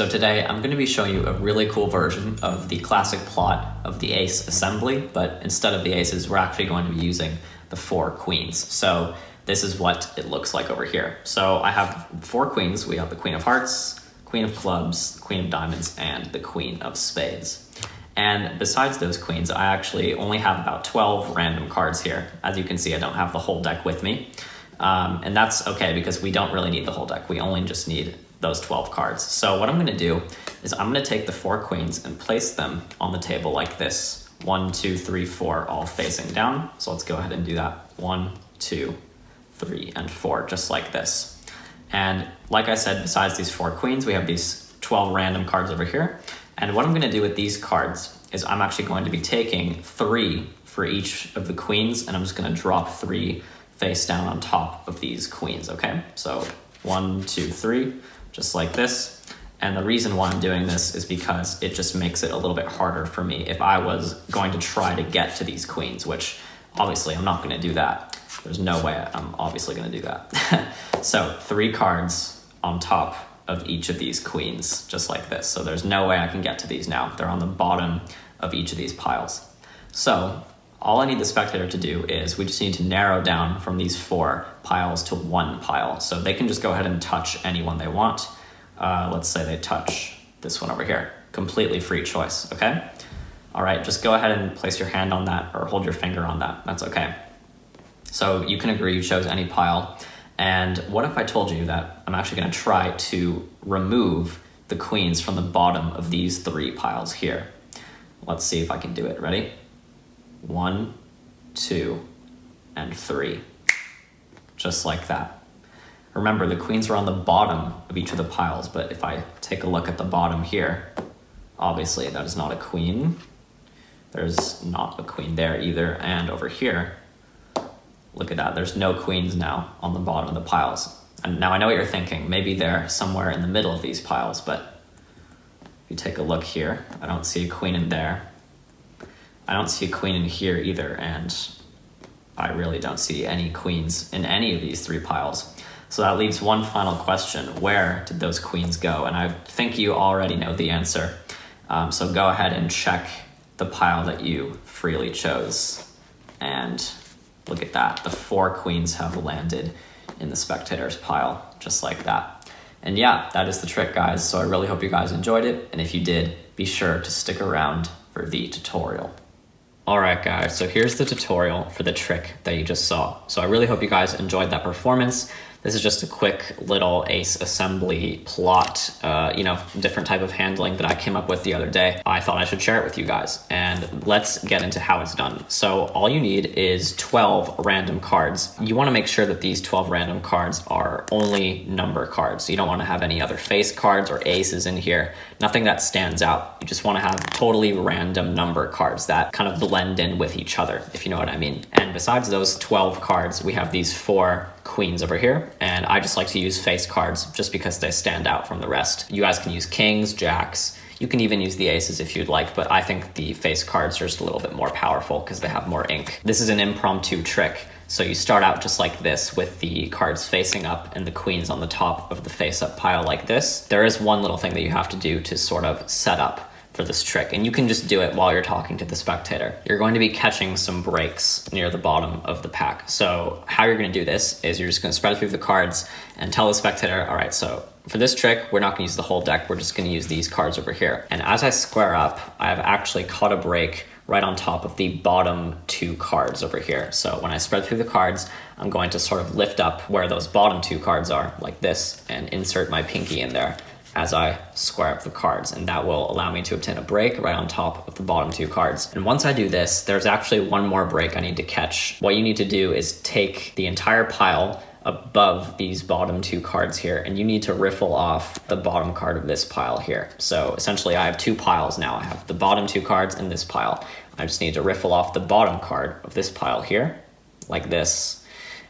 So today I'm going to be showing you a really cool version of the classic plot of the ace assembly, but instead of the aces, we're actually going to be using the 4 queens. So this is what it looks like over here. So I have 4 queens. We have the queen of hearts, queen of clubs, queen of diamonds, and the queen of spades. And besides those queens, I actually only have about 12 random cards here. As you can see, I don't have the whole deck with me. And that's okay because we don't really need the whole deck. We only just need those 12 cards. So what I'm gonna do is I'm gonna take the 4 queens and place them on the table like this. 1, 2, 3, 4, all facing down. So let's go ahead and do that. 1, 2, 3, and 4, just like this. And like I said, besides these 4 queens, we have these 12 random cards over here. And what I'm gonna do with these cards is I'm actually going to be taking 3 for each of the queens, and I'm just gonna drop 3 face down on top of these queens, okay? So 1, 2, 3, just like this. And the reason why I'm doing this is because it just makes it a little bit harder for me if I was going to try to get to these queens, which obviously I'm not gonna do that. There's no way I'm obviously gonna do that. So 3 cards on top of each of these queens, just like this. So there's no way I can get to these now. They're on the bottom of each of these piles. So all I need the spectator to do is we just need to narrow down from these 4 piles to 1 pile. So they can just go ahead and touch any one they want. Let's say they touch this one over here. Completely free choice, okay? All right, just go ahead and place your hand on that or hold your finger on that. That's okay. So you can agree you chose any pile. And what if I told you that I'm actually gonna try to remove the queens from the bottom of these 3 piles here? Let's see if I can do it. Ready? 1, 2, and 3. Just like that. Remember, the queens are on the bottom of each of the piles, but if I take a look at the bottom here, obviously that is not a queen. There's not a queen there either. And over here, look at that. There's no queens now on the bottom of the piles. And now I know what you're thinking. Maybe they're somewhere in the middle of these piles, but if you take a look here, I don't see a queen in there. I don't see a queen in here either, and I really don't see any queens in any of these 3 piles. So that leaves one final question. Where did those queens go? And I think you already know the answer. So go ahead and check the pile that you freely chose. And look at that. The 4 queens have landed in the spectator's pile, just like that. And yeah, that is the trick, guys. So I really hope you guys enjoyed it. And if you did, be sure to stick around for the tutorial. All right, guys, so here's the tutorial for the trick that you just saw. So I really hope you guys enjoyed that performance. This is just a quick little ace assembly plot, different type of handling that I came up with the other day. I thought I should share it with you guys, and let's get into how it's done. So all you need is 12 random cards. You wanna make sure that these 12 random cards are only number cards. You don't wanna have any other face cards or aces in here, nothing that stands out. You just wanna have totally random number cards that kind of blend in with each other, if you know what I mean. And besides those 12 cards, we have these 4 queens over here, and I just like to use face cards just because they stand out from the rest. You guys can use kings, jacks, you can even use the aces if you'd like, but I think the face cards are just a little bit more powerful because they have more ink. This is an impromptu trick, so you start out just like this with the cards facing up and the queens on the top of the face-up pile like this. There is one little thing that you have to do to sort of set up for this trick, and you can just do it while you're talking to the spectator. You're going to be catching some breaks near the bottom of the pack. So how you're gonna do this is you're just gonna spread through the cards and tell the spectator, all right, so for this trick, we're not gonna use the whole deck, we're just gonna use these cards over here. And as I square up, I've actually caught a break right on top of the bottom 2 cards over here. So when I spread through the cards, I'm going to sort of lift up where those bottom 2 cards are, like this, and insert my pinky in there as I square up the cards, and that will allow me to obtain a break right on top of the bottom 2 cards. And once I do this, there's actually one more break I need to catch. What you need to do is take the entire pile above these bottom 2 cards here, and you need to riffle off the bottom card of this pile here. So essentially I have 2 piles now. I have the bottom 2 cards in this pile. I just need to riffle off the bottom card of this pile here, like this.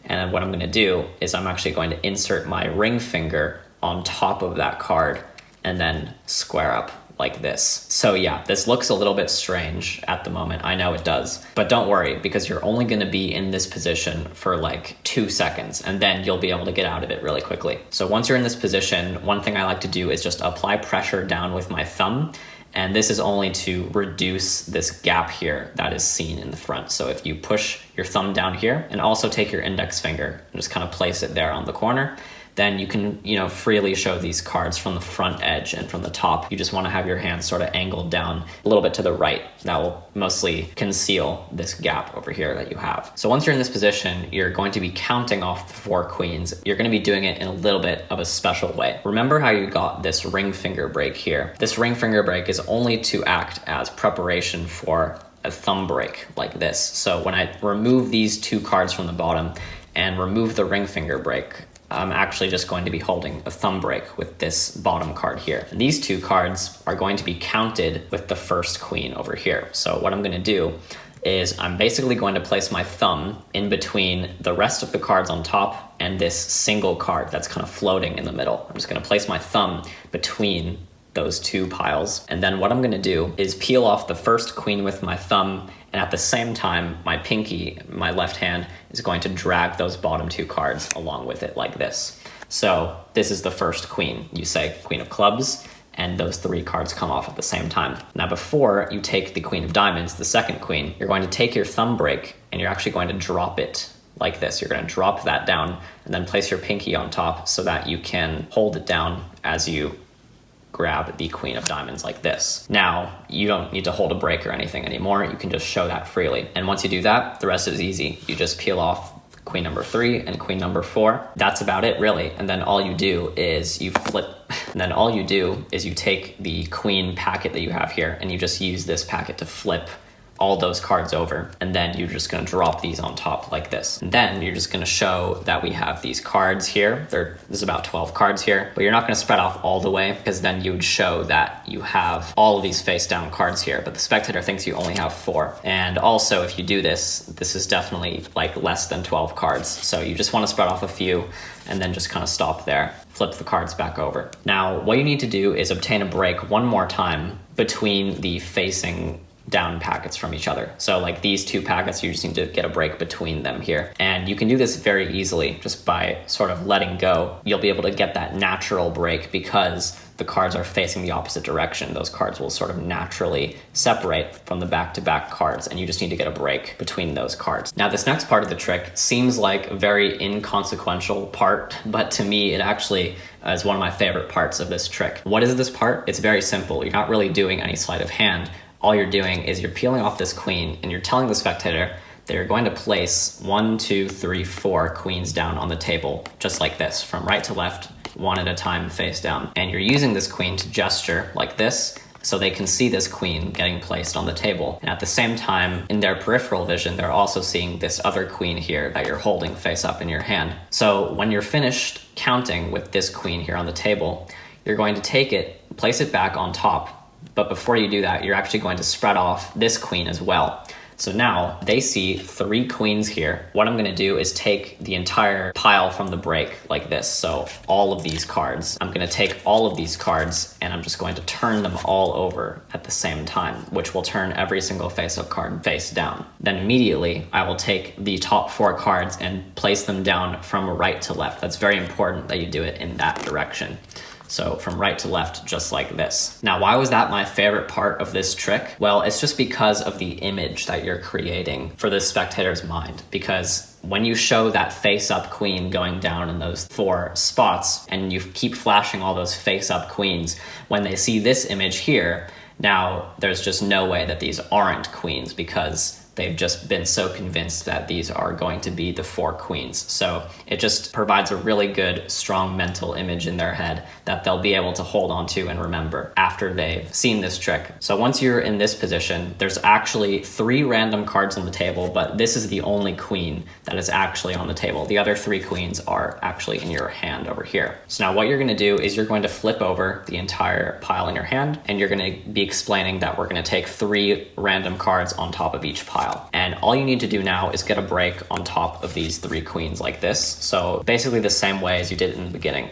And what I'm gonna do is I'm actually going to insert my ring finger on top of that card and then square up like this. So yeah, this looks a little bit strange at the moment. I know it does, but don't worry, because you're only going to be in this position for like 2 seconds, and then you'll be able to get out of it really quickly. So once you're in this position, one thing I like to do is just apply pressure down with my thumb. And this is only to reduce this gap here that is seen in the front. So if you push your thumb down here and also take your index finger and just kind of place it there on the corner, then you can, freely show these cards from the front edge and from the top. You just want to have your hand sort of angled down a little bit to the right. That will mostly conceal this gap over here that you have. So once you're in this position, you're going to be counting off the 4 queens. You're going to be doing it in a little bit of a special way. Remember how you got this ring finger break here? This ring finger break is only to act as preparation for a thumb break like this. So when I remove these 2 cards from the bottom and remove the ring finger break, I'm actually just going to be holding a thumb break with this bottom card here. And these 2 cards are going to be counted with the first queen over here. So what I'm going to do is I'm basically going to place my thumb in between the rest of the cards on top and this single card that's kind of floating in the middle. I'm just going to place my thumb between those 2 piles. And then what I'm going to do is peel off the first queen with my thumb, and at the same time, my pinky, my left hand, is going to drag those bottom 2 cards along with it like this. So this is the first queen. You say queen of clubs, and those 3 cards come off at the same time. Now before you take the queen of diamonds, the second queen, you're going to take your thumb break and you're actually going to drop it like this. You're going to drop that down and then place your pinky on top so that you can hold it down as you grab the queen of diamonds like this. Now, you don't need to hold a break or anything anymore. You can just show that freely. And once you do that, the rest is easy. You just peel off queen number 3 and queen number 4. That's about it, really. And then all you do is you flip. And then all you do is you take the queen packet that you have here and you just use this packet to flip all those cards over, and then you're just going to drop these on top like this. And then you're just going to show that we have these cards here. There's about 12 cards here, but you're not going to spread off all the way, because then you would show that you have all of these face down cards here, but the spectator thinks you only have 4. And also, if you do this is definitely like less than 12 cards. So you just want to spread off a few and then just kind of stop there. Flip the cards back over. Now, what you need to do is obtain a break one more time between the facing down packets from each other. So like these 2 packets, you just need to get a break between them here. And you can do this very easily just by sort of letting go. You'll be able to get that natural break because the cards are facing the opposite direction. Those cards will sort of naturally separate from the back-to-back cards, and you just need to get a break between those cards. Now, this next part of the trick seems like a very inconsequential part, but to me, it actually is one of my favorite parts of this trick. What is this part? It's very simple. You're not really doing any sleight of hand. All you're doing is you're peeling off this queen and you're telling the spectator that you're going to place 1, 2, 3, 4 queens down on the table, just like this, from right to left, one at a time, face down. And you're using this queen to gesture like this, so they can see this queen getting placed on the table. And at the same time, in their peripheral vision, they're also seeing this other queen here that you're holding face up in your hand. So when you're finished counting with this queen here on the table, you're going to take it, place it back on top. But before you do that, you're actually going to spread off this queen as well. So now they see 3 queens here. What I'm going to do is take the entire pile from the break like this. So all of these cards, I'm going to take all of these cards and I'm just going to turn them all over at the same time, which will turn every single face-up card face down. Then immediately I will take the top 4 cards and place them down from right to left. That's very important that you do it in that direction. So from right to left, just like this. Now, why was that my favorite part of this trick? Well, it's just because of the image that you're creating for the spectator's mind. Because when you show that face-up queen going down in those 4 spots, and you keep flashing all those face-up queens, when they see this image here, now there's just no way that these aren't queens, because they've just been so convinced that these are going to be the 4 queens. So it just provides a really good, strong mental image in their head that they'll be able to hold on to and remember after they've seen this trick. So once you're in this position, there's actually 3 random cards on the table, but this is the only queen that is actually on the table. The other 3 queens are actually in your hand over here. So now what you're gonna do is you're going to flip over the entire pile in your hand, and you're gonna be explaining that we're gonna take 3 random cards on top of each pile. And all you need to do now is get a break on top of these 3 queens like this. So basically the same way as you did in the beginning.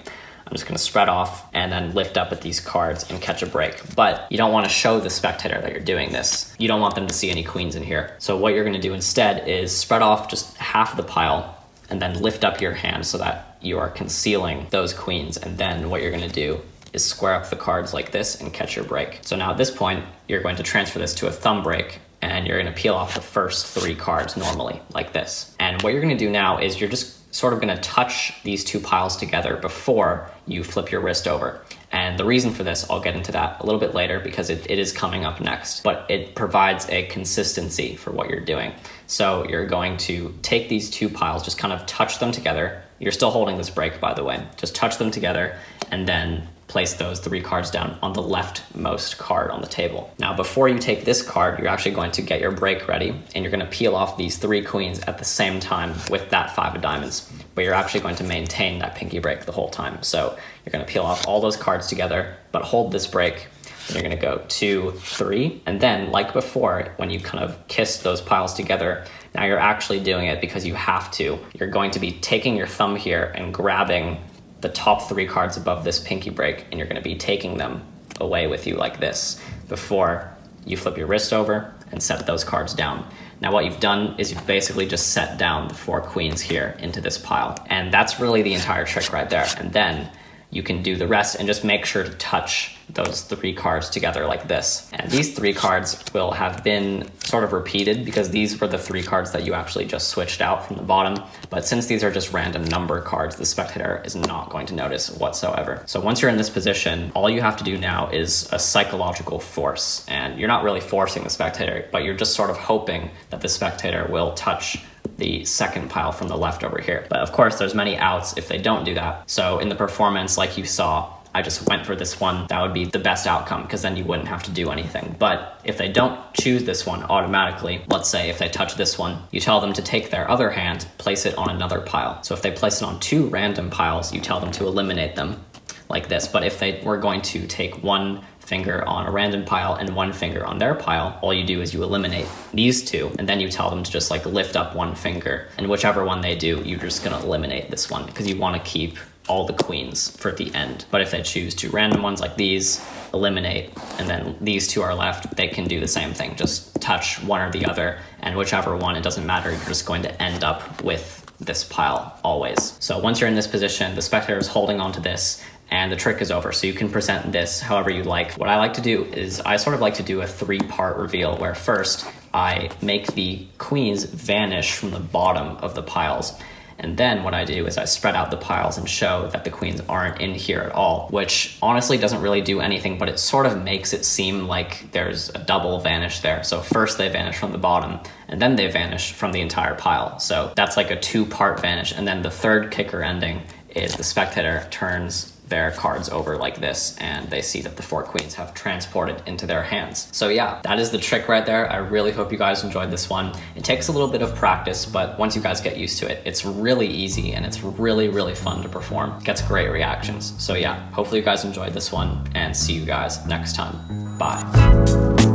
I'm just gonna spread off and then lift up at these cards and catch a break. But you don't wanna show the spectator that you're doing this. You don't want them to see any queens in here. So what you're gonna do instead is spread off just half of the pile and then lift up your hand so that you are concealing those queens. And then what you're gonna do is square up the cards like this and catch your break. So now at this point, you're going to transfer this to a thumb break and you're gonna peel off the first 3 cards normally, like this. And what you're gonna do now is you're just sort of gonna touch these 2 piles together before you flip your wrist over. And the reason for this, I'll get into that a little bit later because it is coming up next, but it provides a consistency for what you're doing. So you're going to take these 2 piles, just kind of touch them together. You're still holding this break, by the way. Just touch them together and then place those 3 cards down on the leftmost card on the table. Now, before you take this card, you're actually going to get your break ready and you're gonna peel off these 3 queens at the same time with that 5 of diamonds, but you're actually going to maintain that pinky break the whole time. So you're gonna peel off all those cards together, but hold this break. And you're gonna go 2, 3, and then like before, when you kind of kissed those piles together, now you're actually doing it because you have to. You're going to be taking your thumb here and grabbing the top 3 cards above this pinky break, and you're gonna be taking them away with you like this before you flip your wrist over and set those cards down. Now what you've done is you've basically just set down the 4 queens here into this pile. And that's really the entire trick right there. And then you can do the rest and just make sure to touch those 3 cards together like this. And these 3 cards will have been sort of repeated because these were the 3 cards that you actually just switched out from the bottom. But since these are just random number cards, the spectator is not going to notice whatsoever. So once you're in this position, all you have to do now is a psychological force. And you're not really forcing the spectator, but you're just sort of hoping that the spectator will touch the second pile from the left over here. But of course, there's many outs if they don't do that. So in the performance, like you saw, I just went for this one. That would be the best outcome because then you wouldn't have to do anything. But if they don't choose this one automatically, let's say if they touch this one, you tell them to take their other hand, place it on another pile. So if they place it on 2 random piles, you tell them to eliminate them like this. But if they were going to take 1 finger on a random pile and 1 finger on their pile, all you do is you eliminate these 2 and then you tell them to just like lift up 1 finger, and whichever one they do, you're just gonna eliminate this one because you want to keep all the queens for the end. But if they choose 2 random ones like these, eliminate, and then these 2 are left, they can do the same thing. Just touch one or the other, and whichever one, it doesn't matter, you're just going to end up with this pile always. So once you're in this position, the spectator is holding on to this and the trick is over. So you can present this however you like. What I like to do is I sort of like to do a 3-part reveal where first I make the queens vanish from the bottom of the piles. And then what I do is I spread out the piles and show that the queens aren't in here at all, which honestly doesn't really do anything, but it sort of makes it seem like there's a double vanish there. So first they vanish from the bottom and then they vanish from the entire pile. So that's like a 2-part vanish. And then the third kicker ending is the spectator turns their cards over like this and they see that the 4 queens have transported into their hands. So yeah, that is the trick right there. I really hope you guys enjoyed this one. It takes a little bit of practice, but once you guys get used to it, it's really easy and it's really, really fun to perform. It gets great reactions. So yeah, hopefully you guys enjoyed this one and see you guys next time. Bye.